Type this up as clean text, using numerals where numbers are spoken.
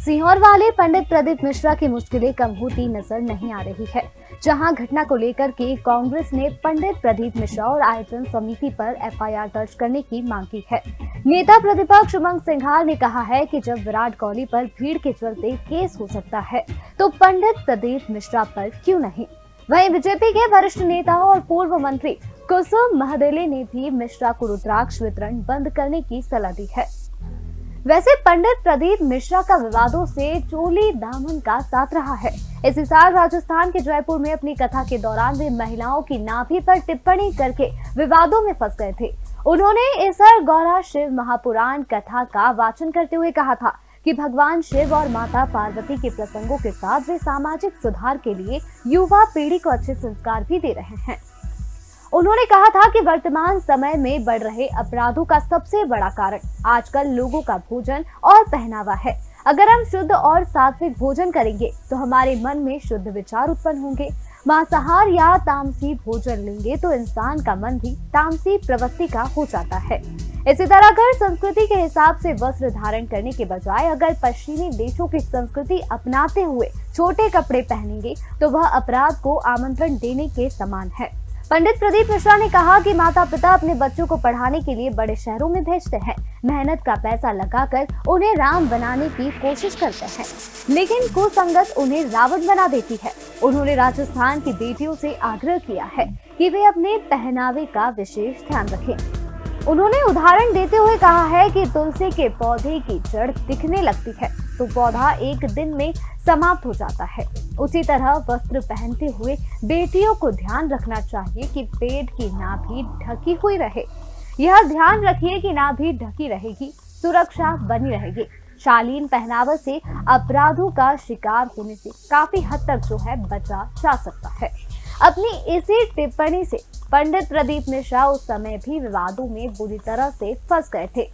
सीहोर वाले पंडित प्रदीप मिश्रा की मुश्किलें कम होती नजर नहीं आ रही है। जहां घटना को लेकर के कांग्रेस ने पंडित प्रदीप मिश्रा और आयोजन समिति पर एफआईआर दर्ज करने की मांग की है। नेता प्रतिपक्ष उमंग सिंघार ने कहा है कि जब विराट कोहली पर भीड़ के चलते केस हो सकता है तो पंडित प्रदीप मिश्रा पर क्यों नहीं। वहीं बीजेपी के वरिष्ठ नेता और पूर्व मंत्री कुसुम महदेले ने भी मिश्रा को रुद्राक्ष वितरण बंद करने की सलाह दी है। वैसे पंडित प्रदीप मिश्रा का विवादों से चोली दामन का साथ रहा है। इसी साल राजस्थान के जयपुर में अपनी कथा के दौरान वे महिलाओं की नाभि पर टिप्पणी करके विवादों में फंस गए थे। उन्होंने ईसर गौरा शिव महापुराण कथा का वाचन करते हुए कहा था कि भगवान शिव और माता पार्वती के प्रसंगों के साथ वे सामाजिक सुधार के लिए युवा पीढ़ी को अच्छे संस्कार भी दे रहे हैं। उन्होंने कहा था कि वर्तमान समय में बढ़ रहे अपराधों का सबसे बड़ा कारण आजकल लोगों का भोजन और पहनावा है। अगर हम शुद्ध और सात्विक भोजन करेंगे तो हमारे मन में शुद्ध विचार उत्पन्न होंगे। मांसाहार या तामसी भोजन लेंगे तो इंसान का मन भी तामसी प्रवृत्ति का हो जाता है। इसी तरह अगर संस्कृति के हिसाब से वस्त्र धारण करने के बजाय अगर पश्चिमी देशों की संस्कृति अपनाते हुए छोटे कपड़े पहनेंगे तो वह अपराध को आमंत्रण देने के समान है। पंडित प्रदीप मिश्रा ने कहा कि माता पिता अपने बच्चों को पढ़ाने के लिए बड़े शहरों में भेजते हैं, मेहनत का पैसा लगाकर उन्हें राम बनाने की कोशिश करते हैं, लेकिन कुसंगत उन्हें रावण बना देती है। उन्होंने राजस्थान की बेटियों से आग्रह किया है कि वे अपने पहनावे का विशेष ध्यान रखें। उन्होंने उदाहरण देते हुए कहा है कि तुलसी के पौधे की जड़ दिखने लगती है तो पौधा एक दिन में समाप्त हो जाता है। उसी तरह वस्त्र पहनते हुए बेटियों को ध्यान रखना चाहिए कि पेट की नाभि ढकी हुई रहे। यह ध्यान रखिए कि नाभि ढकी रहेगी, सुरक्षा बनी रहेगी। शालीन पहनावा से अपराधों का शिकार होने से काफी हद तक जो है बचा जा सकता है। अपनी इसी टिप्पणी से पंडित प्रदीप मिश्रा उस समय भी विवादों में बुरी तरह से फंस गए थे।